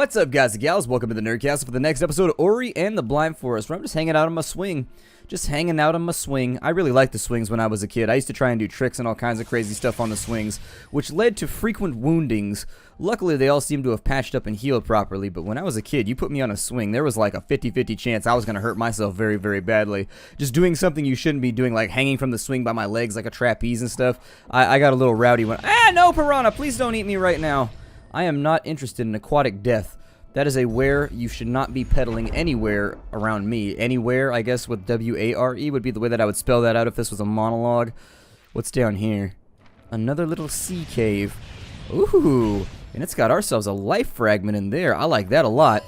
What's up, guys and gals? Welcome to the Nerdcast for the next episode of Ori and the Blind Forest, where I'm just hanging out on my swing. I really liked the swings when I was a kid. I used to try and do tricks and all kinds of crazy stuff on the swings, which led to frequent woundings. Luckily, they all seem to have patched up and healed properly, but when I was a kid, you put me on a swing, there was like a 50-50 chance I was going to hurt myself very, very badly. Just doing something you shouldn't be doing, like hanging from the swing by my legs like a trapeze and stuff. I got a little rowdy when... no, piranha! Please don't eat me right now. I am not interested in aquatic death. That is a where you should not be pedaling anywhere around me. Anywhere, I guess, with W-A-R-E would be the way that I would spell that out if this was a monologue. What's down here? Another little sea cave. Ooh, and it's got ourselves a life fragment in there. I like that a lot.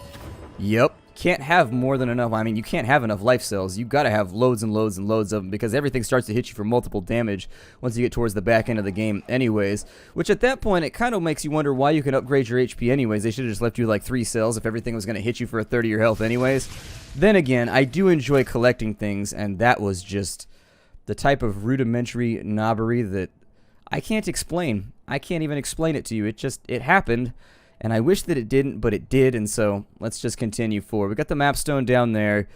Yep. Can't have more than enough. I mean, you can't have enough life cells. You've got to have loads and loads and loads of them because everything starts to hit you for multiple damage once you get towards the back end of the game anyways. Which at that point, it kind of makes you wonder why you can upgrade your HP anyways. They should have just left you like 3 cells if everything was going to hit you for a third of your health anyways. Then again, I do enjoy collecting things, and that was just the type of rudimentary knobbery that I can't explain. I can't even explain it to you. It happened. And I wish that it didn't, but it did, and so let's just continue forward. We got the map stone down there.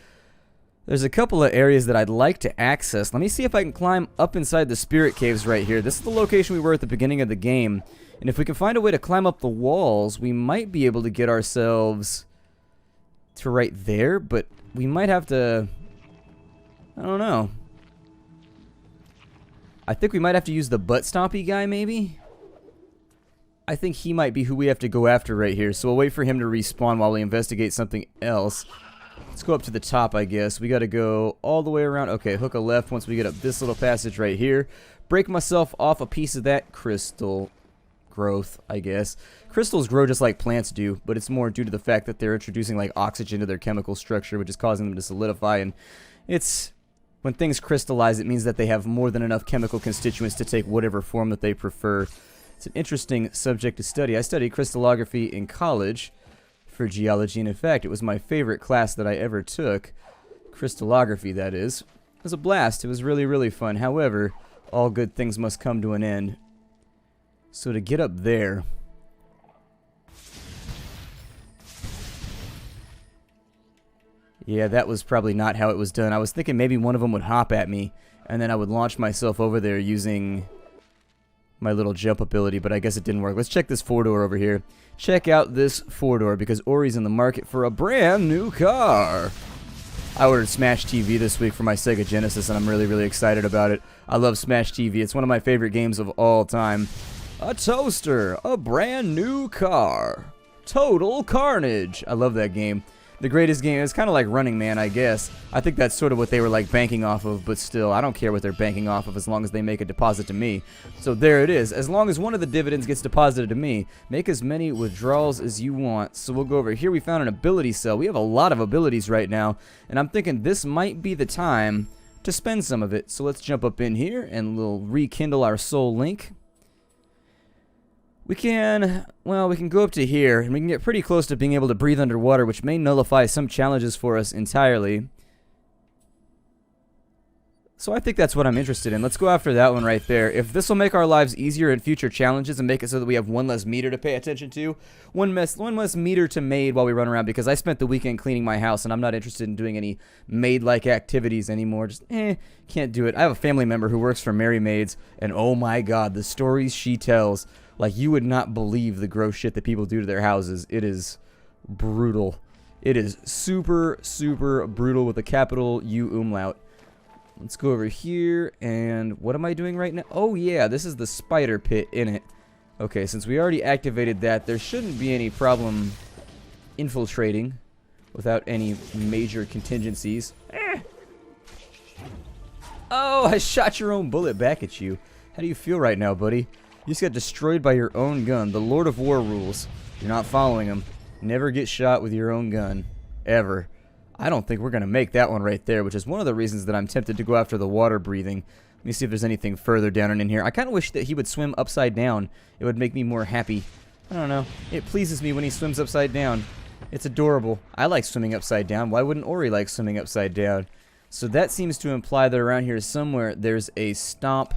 There's a couple of areas that I'd like to access. Let me see if I can climb up inside the spirit caves right here. This is the location we were at the beginning of the game. And if we can find a way to climb up the walls, we might be able to get ourselves to right there, but we might have to... I don't know. I think we might have to use the butt stompy guy, maybe? I think he might be who we have to go after right here, so we'll wait for him to respawn while we investigate something else. Let's go up to the top, I guess. We gotta go all the way around. Okay, hook a left once we get up this little passage right here. Break myself off a piece of that crystal growth, I guess. Crystals grow just like plants do, but it's more due to the fact that they're introducing like oxygen to their chemical structure, which is causing them to solidify, and it's... when things crystallize, it means that they have more than enough chemical constituents to take whatever form that they prefer. It's an interesting subject to study. I studied crystallography in college for geology, and in fact, it was my favorite class that I ever took. Crystallography, that is. It was a blast. It was really, really fun. However, all good things must come to an end. So to get up there... yeah, that was probably not how it was done. I was thinking maybe one of them would hop at me, and then I would launch myself over there using... my little jump ability, but I guess it didn't work. Let's check this 4-door over here. Check out this 4-door because Ori's in the market for a brand new car. I ordered Smash TV this week for my Sega Genesis, and I'm really, really excited about it. I love Smash TV. It's one of my favorite games of all time. A toaster, a brand new car. Total Carnage. I love that game. The greatest game. It's kind of like Running Man, I guess. I think that's sort of what they were like banking off of, but still, I don't care what they're banking off of as long as they make a deposit to me. So there it is. As long as one of the dividends gets deposited to me, make as many withdrawals as you want. So we'll go over here. We found an ability cell. We have a lot of abilities right now, and I'm thinking this might be the time to spend some of it. So let's jump up in here and we'll rekindle our soul link. We can go up to here, and we can get pretty close to being able to breathe underwater, which may nullify some challenges for us entirely. So I think that's what I'm interested in. Let's go after that one right there. If this will make our lives easier in future challenges and make it so that we have one less meter to pay attention to, one less meter to maid while we run around, because I spent the weekend cleaning my house, and I'm not interested in doing any maid-like activities anymore. Just, can't do it. I have a family member who works for Merry Maids, and oh my god, the stories she tells... like, you would not believe the gross shit that people do to their houses. It is brutal. It is super, super brutal with a capital U umlaut. Let's go over here, and what am I doing right now? Oh, yeah, this is the spider pit in it. Okay, since we already activated that, there shouldn't be any problem infiltrating without any major contingencies. Oh, I shot your own bullet back at you. How do you feel right now, buddy? You just got destroyed by your own gun. The Lord of War rules. You're not following them. Never get shot with your own gun. Ever. I don't think we're going to make that one right there, which is one of the reasons that I'm tempted to go after the water breathing. Let me see if there's anything further down and in here. I kind of wish that he would swim upside down. It would make me more happy. I don't know. It pleases me when he swims upside down. It's adorable. I like swimming upside down. Why wouldn't Ori like swimming upside down? So that seems to imply that around here somewhere there's a stomp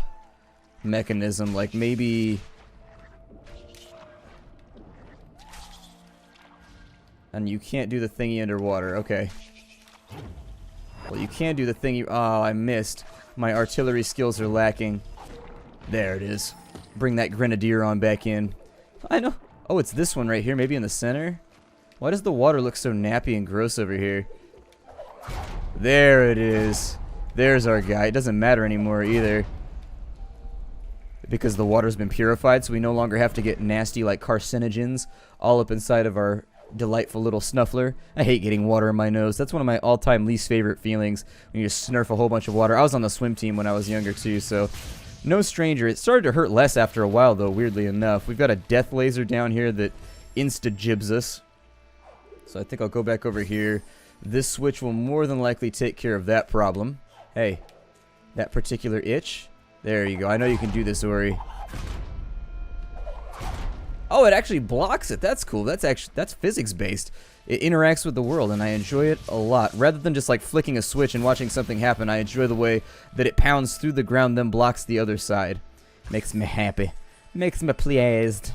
mechanism, like maybe And you can't do the thingy underwater. Okay. Well, you can do the thingy. Oh, I missed. My artillery skills are lacking. There it is. Bring that grenadier on back in. I know. Oh, it's this one right here. Maybe in the center? Why does the water look so nappy and gross over here? There it is. There's our guy. It doesn't matter anymore either. Because the water's been purified, so we no longer have to get nasty, like, carcinogens all up inside of our delightful little snuffler. I hate getting water in my nose. That's one of my all-time least favorite feelings, when you just snurf a whole bunch of water. I was on the swim team when I was younger, too, so no stranger. It started to hurt less after a while, though, weirdly enough. We've got a death laser down here that insta-jibs us. So I think I'll go back over here. This switch will more than likely take care of that problem. Hey, that particular itch. There you go. I know you can do this, Ori. Oh, it actually blocks it. That's cool. That's physics based. It interacts with the world, and I enjoy it a lot. Rather than just like flicking a switch and watching something happen, I enjoy the way that it pounds through the ground, then blocks the other side. Makes me happy. Makes me pleased.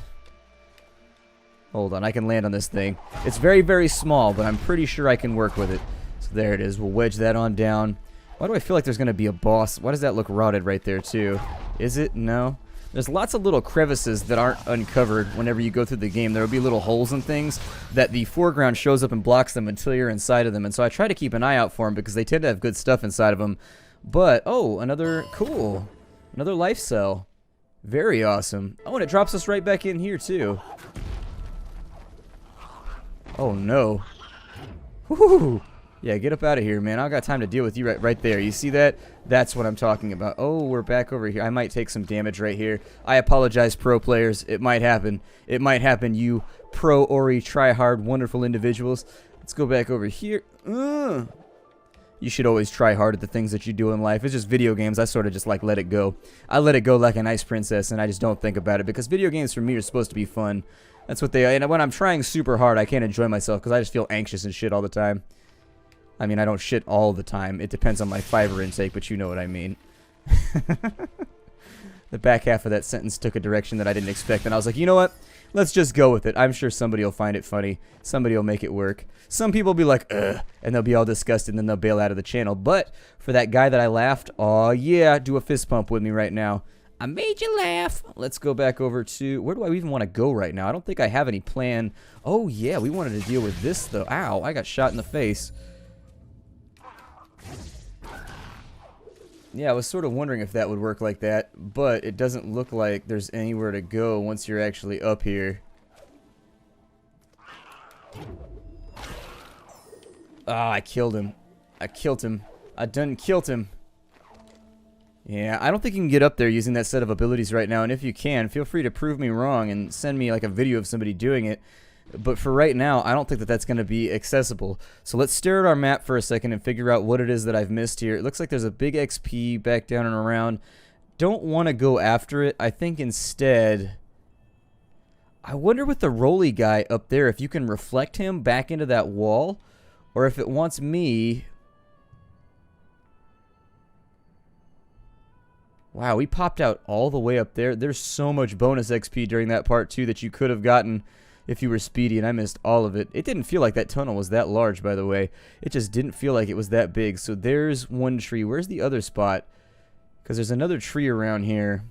Hold on, I can land on this thing. It's very, very small, but I'm pretty sure I can work with it. So there it is. We'll wedge that on down. Why do I feel like there's going to be a boss? Why does that look rotted right there, too? Is it? No. There's lots of little crevices that aren't uncovered whenever you go through the game. There will be little holes and things that the foreground shows up and blocks them until you're inside of them. And so I try to keep an eye out for them because they tend to have good stuff inside of them. But, oh, cool. Another life cell. Very awesome. Oh, and it drops us right back in here, too. Oh, no. Whew. Yeah, get up out of here, man. I don't got time to deal with you right there. You see that? That's what I'm talking about. Oh, we're back over here. I might take some damage right here. I apologize, pro players. It might happen. It might happen, you pro Ori try-hard wonderful individuals. Let's go back over here. You should always try hard at the things that you do in life. It's just video games. I sort of just like let it go. I let it go like a nice princess, and I just don't think about it because video games for me are supposed to be fun. That's what they are. And when I'm trying super hard, I can't enjoy myself because I just feel anxious and shit all the time. I mean, I don't shit all the time. It depends on my fiber intake, but you know what I mean. The back half of that sentence took a direction that I didn't expect, and I was like, you know what? Let's just go with it. I'm sure somebody will find it funny. Somebody will make it work. Some people will be like, ugh, and they'll be all disgusted, and then they'll bail out of the channel. But for that guy that I laughed, oh yeah, do a fist pump with me right now. I made you laugh. Let's go back over to, where do I even want to go right now? I don't think I have any plan. Oh yeah, we wanted to deal with this though. Ow, I got shot in the face. Yeah, I was sort of wondering if that would work like that, but it doesn't look like there's anywhere to go once you're actually up here. Ah, I killed him. I killed him. I done killed him. Yeah, I don't think you can get up there using that set of abilities right now, and if you can, feel free to prove me wrong and send me like a video of somebody doing it. But for right now, I don't think that that's going to be accessible. So let's stare at our map for a second and figure out what it is that I've missed here. It looks like there's a big XP back down and around. Don't want to go after it. I think instead, I wonder with the roly guy up there if you can reflect him back into that wall, or if it wants me. Wow, we popped out all the way up there. There's so much bonus XP during that part too that you could have gotten if you were speedy, and I missed all of it. It didn't feel like that tunnel was that large, by the way. It just didn't feel like it was that big. So there's one tree. Where's the other spot? Because there's another tree around here.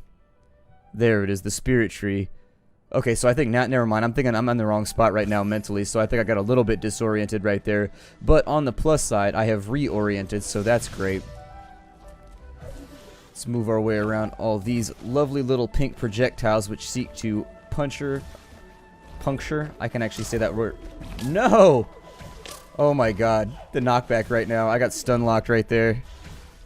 There it is, the spirit tree. Okay, so I think not. Never mind. I'm thinking I'm on the wrong spot right now mentally, so I think I got a little bit disoriented right there. But on the plus side, I have reoriented, so that's great. Let's move our way around all these lovely little pink projectiles which seek to puncture. I can actually say that word. No! Oh my god. The knockback right now. I got stun locked right there.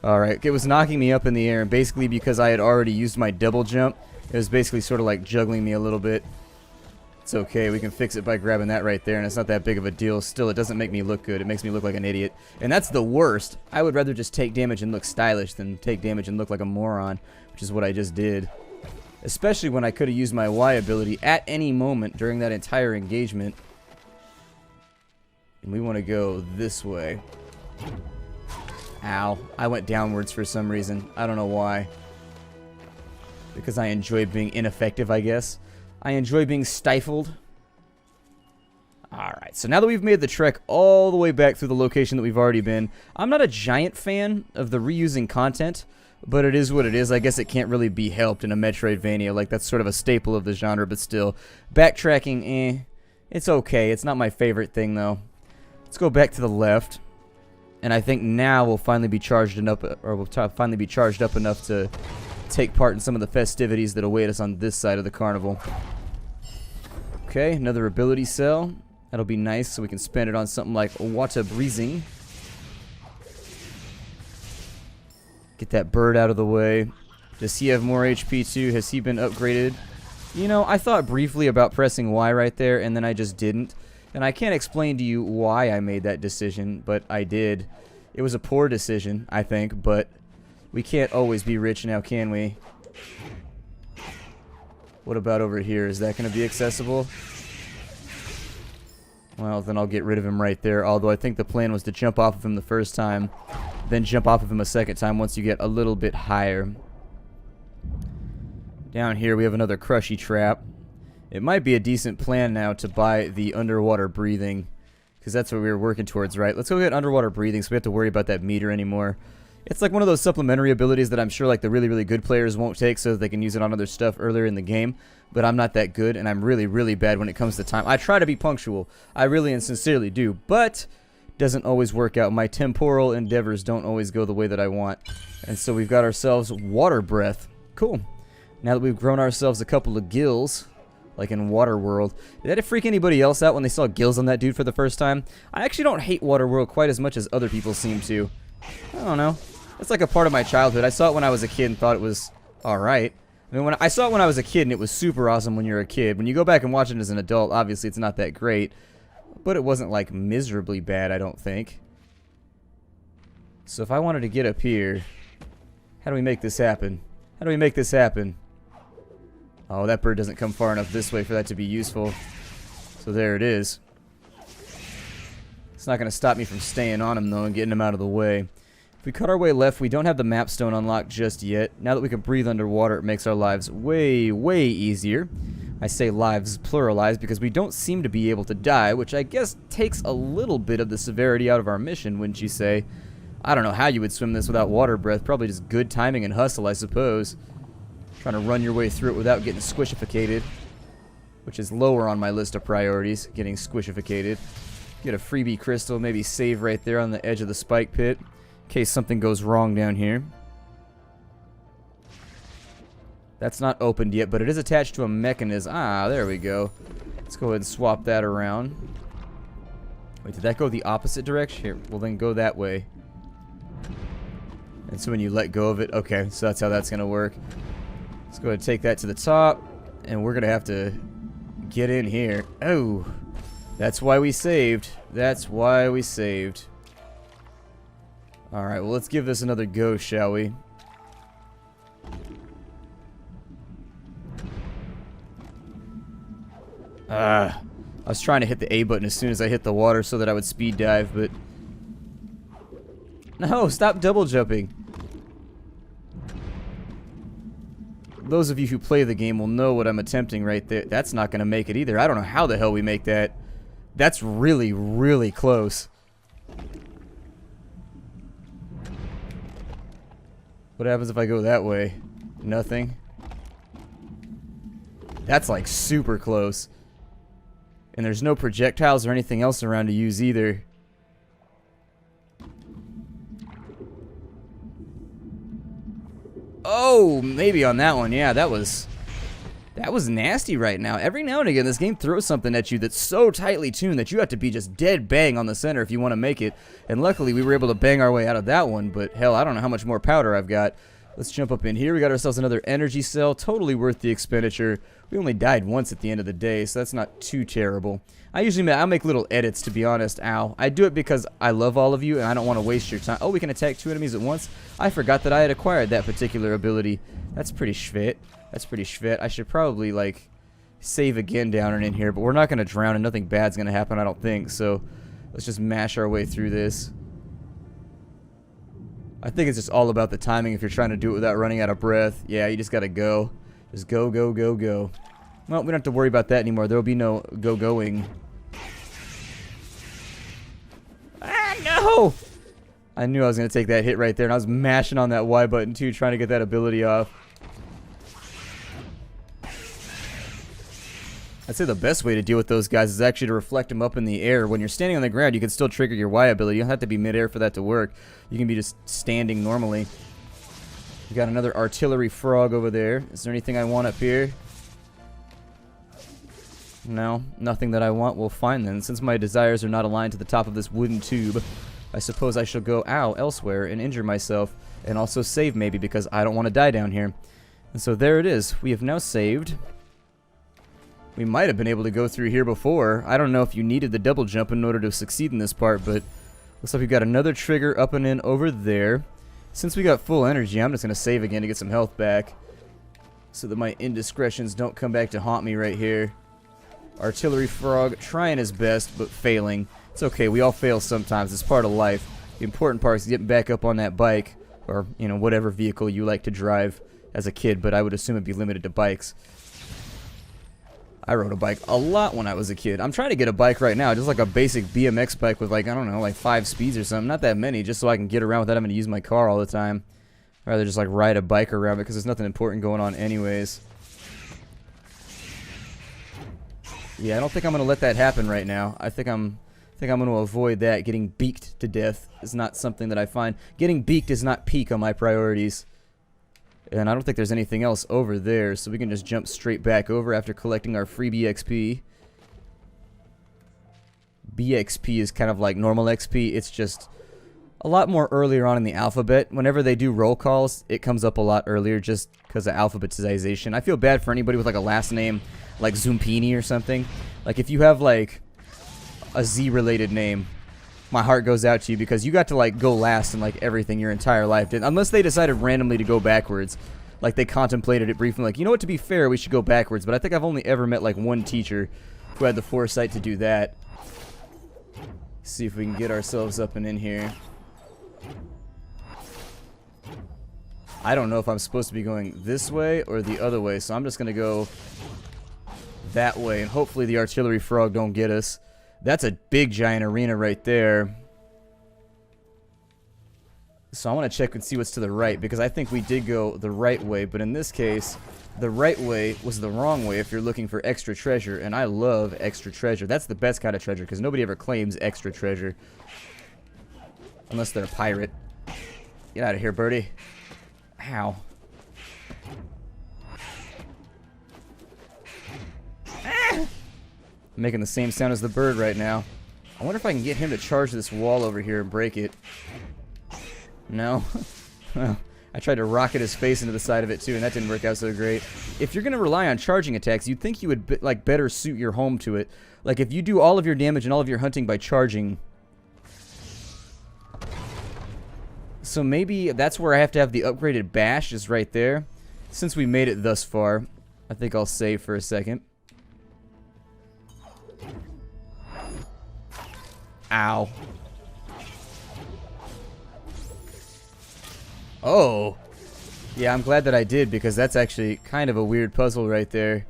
Alright. It was knocking me up in the air, and basically because I had already used my double jump, it was basically sort of like juggling me a little bit. It's okay. We can fix it by grabbing that right there, and it's not that big of a deal. Still, it doesn't make me look good. It makes me look like an idiot. And that's the worst. I would rather just take damage and look stylish than take damage and look like a moron, which is what I just did. Especially when I could have used my Y ability at any moment during that entire engagement. And we want to go this way. Ow. I went downwards for some reason. I don't know why. Because I enjoy being ineffective, I guess. I enjoy being stifled. Alright, so now that we've made the trek all the way back through the location that we've already been, I'm not a giant fan of the reusing content, but it is what it is. I guess it can't really be helped in a metroidvania. Like, that's sort of a staple of the genre, but still. Backtracking, it's okay. It's not my favorite thing, though. Let's go back to the left. And I think now we'll finally be charged enough, or we'll finally be charged up enough to take part in some of the festivities that await us on this side of the carnival. Okay, another ability cell. That'll be nice, so we can spend it on something like water breathing. Get that bird out of the way. Does he have more HP too? Has he been upgraded? You know, I thought briefly about pressing Y right there, and then I just didn't. And I can't explain to you why I made that decision, but I did. It was a poor decision, I think, but we can't always be rich now, can we? What about over here? Is that going to be accessible? Well, then I'll get rid of him right there, although I think the plan was to jump off of him the first time, then jump off of him a second time once you get a little bit higher. Down here we have another crushy trap. It might be a decent plan now to buy the underwater breathing, because that's what we were working towards, right? Let's go get underwater breathing so we have to worry about that meter anymore. It's like one of those supplementary abilities that I'm sure like the really, really good players won't take so that they can use it on other stuff earlier in the game. But I'm not that good, and I'm really, really bad when it comes to time. I try to be punctual. I really and sincerely do, but doesn't always work out. My temporal endeavors don't always go the way that I want. And so we've got ourselves water breath. Cool. Now that we've grown ourselves a couple of gills, like in Waterworld. Did that freak anybody else out when they saw gills on that dude for the first time? I actually don't hate Waterworld quite as much as other people seem to. I don't know. It's like a part of my childhood. I saw it when I was a kid and thought it was alright. I mean, when I saw it when I was a kid, and it was super awesome when you're a kid. When you go back and watch it as an adult, obviously it's not that great. But it wasn't, like, miserably bad, I don't think. So if I wanted to get up here, how do we make this happen? How do we make this happen? Oh, that bird doesn't come far enough this way for that to be useful. So there it is. It's not going to stop me from staying on him, though, and getting him out of the way. If we cut our way left, we don't have the map stone unlocked just yet. Now that we can breathe underwater, it makes our lives way, way easier. I say lives pluralized because we don't seem to be able to die, which I guess takes a little bit of the severity out of our mission, wouldn't you say? I don't know how you would swim this without water breath. Probably just good timing and hustle, I suppose. Trying to run your way through it without getting squishificated, which is lower on my list of priorities, getting squishificated. Get a freebie crystal, maybe save right there on the edge of the spike pit, in case something goes wrong down here. That's not opened yet, but it is attached to a mechanism. Ah, there we go. Let's go ahead and swap that around. Wait, did that go the opposite direction? Here, well then go that way. And so when you let go of it, okay, so that's how that's going to work. Let's go ahead and take that to the top, and we're going to have to get in here. Oh, that's why we saved. That's why we saved. Alright, well, let's give this another go, shall we? I was trying to hit the A button as soon as I hit the water so that I would speed dive, but... No, stop double jumping. Those of you who play the game will know what I'm attempting right there. That's not going to make it either. I don't know how the hell we make that. That's really, really close. What happens if I go that way? Nothing. That's like super close. And there's no projectiles or anything else around to use either. Oh, maybe on that one. Yeah, that was nasty right now. Every now and again, this game throws something at you that's so tightly tuned that you have to be just dead bang on the center if you want to make it. And luckily, we were able to bang our way out of that one. But hell, I don't know how much more powder I've got. Let's jump up in here. We got ourselves another energy cell. Totally worth the expenditure. We only died once at the end of the day, so that's not too terrible. I'll make little edits, to be honest. Ow. I do it because I love all of you, and I don't want to waste your time. Oh, we can attack 2 enemies at once? I forgot that I had acquired that particular ability. That's pretty schvit. That's pretty schvit. I should probably, like, save again down in here, but we're not going to drown, and nothing bad's going to happen, I don't think. So let's just mash our way through this. I think it's just all about the timing if you're trying to do it without running out of breath. Yeah, you just gotta go. Just go, go, go, go. Well, we don't have to worry about that anymore. There will be no go-going. No! I knew I was going to take that hit right there, and I was mashing on that Y button too, trying to get that ability off. I'd say the best way to deal with those guys is actually to reflect them up in the air. When you're standing on the ground, you can still trigger your Y ability. You don't have to be midair for that to work. You can be just standing normally. We got another artillery frog over there. Is there anything I want up here? No, nothing that I want. We'll find then. Since my desires are not aligned to the top of this wooden tube, I suppose I shall go elsewhere and injure myself, and also save maybe, because I don't want to die down here. And so there it is. We have now saved. We might have been able to go through here before. I don't know if you needed the double jump in order to succeed in this part, but looks like we've got another trigger up and in over there. Since we got full energy, I'm just going to save again to get some health back, so that my indiscretions don't come back to haunt me right here. Artillery frog trying his best, but failing. It's okay, we all fail sometimes. It's part of life. The important part is getting back up on that bike, or, you know, whatever vehicle you like to drive as a kid, but I would assume it'd be limited to bikes. I rode a bike a lot when I was a kid. I'm trying to get a bike right now, just like a basic BMX bike with, like, I don't know, like 5 speeds or something. Not that many, just so I can get around without having to use my car all the time. I'd rather just, like, ride a bike around because there's nothing important going on anyways. Yeah, I don't think I'm going to let that happen right now. I think I'm going to avoid that. Getting beaked to death is not something that I find. Getting beaked is not peak on my priorities. And I don't think there's anything else over there, so we can just jump straight back over after collecting our free BXP. BXP is kind of like normal XP. It's just a lot more earlier on in the alphabet. Whenever they do roll calls, it comes up a lot earlier just because of alphabetization. I feel bad for anybody with like a last name like Zumpini or something. Like if you have like a Z-related name, my heart goes out to you because you got to like go last in like everything your entire life. Unless they decided randomly to go backwards. Like they contemplated it briefly, like, you know what, to be fair, we should go backwards. But I think I've only ever met like one teacher who had the foresight to do that. See if we can get ourselves up and in here. I don't know if I'm supposed to be going this way or the other way, so I'm just going to go that way, and hopefully the artillery frog don't get us. That's a big giant arena right there. So I want to check and see what's to the right, because I think we did go the right way, but in this case, the right way was the wrong way if you're looking for extra treasure, and I love extra treasure. That's the best kind of treasure, because nobody ever claims extra treasure. Unless they're a pirate. Get out of here, birdie. Ow. Ah! Making the same sound as the bird right now. I wonder if I can get him to charge this wall over here and break it. No? Well, I tried to rocket his face into the side of it too, and that didn't work out so great. If you're going to rely on charging attacks, you'd think you would like better suit your home to it. Like if you do all of your damage and all of your hunting by charging. So maybe that's where I have to have the upgraded bash, is right there. Since we made it thus far, I think I'll save for a second. Ow. Oh. Yeah, I'm glad that I did, because that's actually kind of a weird puzzle right there.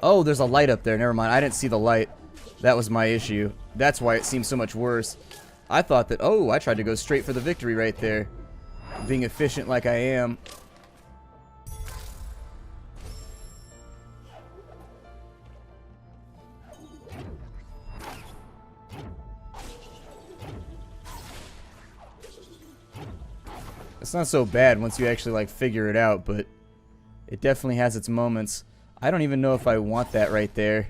Oh, there's a light up there. Never mind. I didn't see the light. That was my issue. That's why it seems so much worse. I thought that, oh, I tried to go straight for the victory right there. Being efficient like I am. It's not so bad once you actually like figure it out, but it definitely has its moments. I don't even know if I want that right there.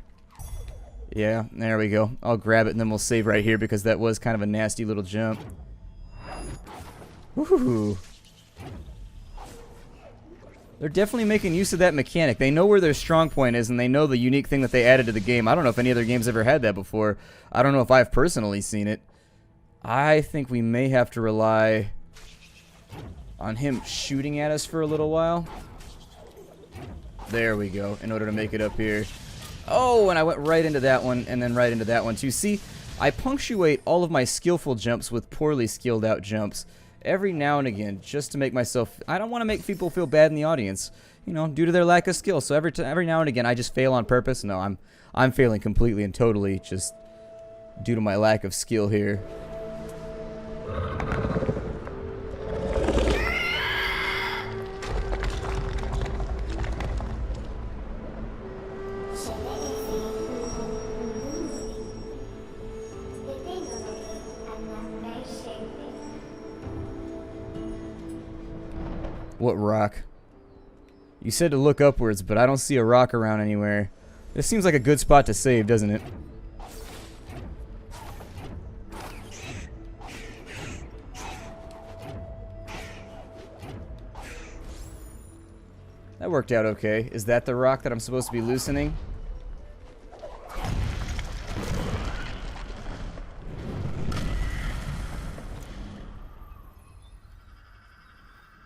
Yeah, there we go. I'll grab it and then we'll save right here, because that was kind of a nasty little jump. Woohoo. They're definitely making use of that mechanic. They know where their strong point is, and they know the unique thing that they added to the game. I don't know if any other game's ever had that before. I don't know if I've personally seen it. I think we may have to rely on him shooting at us for a little while. There we go, in order to make it up here. Oh, and I went right into that one, and then right into that one too. See, I punctuate all of my skillful jumps with poorly skilled out jumps, every now and again, just to make myself... I don't want to make people feel bad in the audience, you know, due to their lack of skill. So every now and again, I just fail on purpose. No, I'm failing completely and totally just due to my lack of skill here. What rock? You said to look upwards, but I don't see a rock around anywhere. This seems like a good spot to save, doesn't it? That worked out okay. Is that the rock that I'm supposed to be loosening?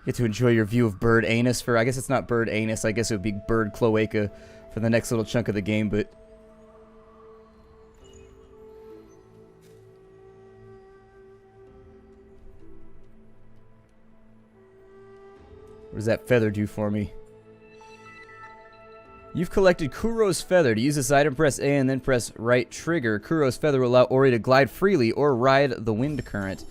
Get to enjoy your view of bird anus for... I guess it's not bird anus. I guess it would be bird cloaca for the next little chunk of the game, but... What does that feather do for me? You've collected Kuro's feather. To use this item, press A and then press right trigger. Kuro's feather will allow Ori to glide freely or ride the wind current.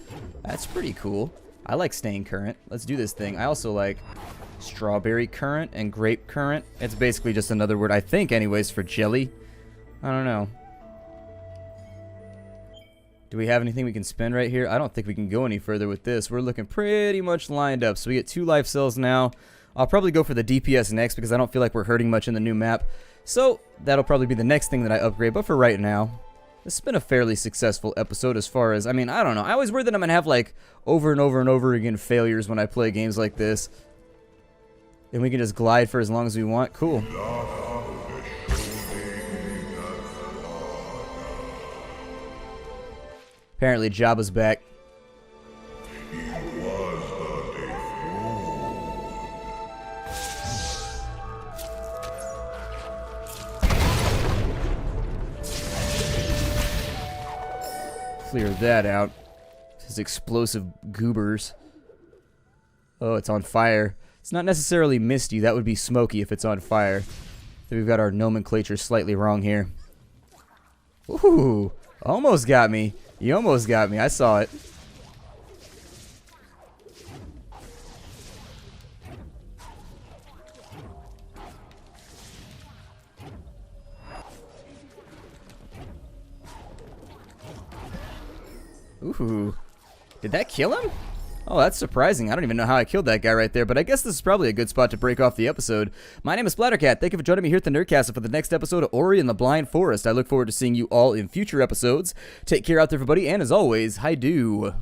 That's pretty cool. I like staying current. Let's do this thing. I also like strawberry current and grape current. It's basically just another word, I think, anyways, for jelly. I don't know. Do we have anything we can spend right here? I don't think we can go any further with this. We're looking pretty much lined up. So we get 2 life cells now. I'll probably go for the DPS next because I don't feel like we're hurting much in the new map. So that'll probably be the next thing that I upgrade. But for right now, this has been a fairly successful episode as far as, I mean, I don't know. I always worry that I'm going to have like over and over and over again failures when I play games like this. And we can just glide for as long as we want. Cool. Apparently Jabba's back. Clear that out. His explosive goobers. Oh, it's on fire. It's not necessarily misty. That would be smoky if it's on fire. So we've got our nomenclature slightly wrong here. Ooh, almost got me. You almost got me. I saw it. Ooh. Did that kill him? Oh, that's surprising. I don't even know how I killed that guy right there, but I guess this is probably a good spot to break off the episode. My name is Splattercat. Thank you for joining me here at the Nerdcastle for the next episode of Ori and the Blind Forest. I look forward to seeing you all in future episodes. Take care out there, everybody, and as always, hi-do.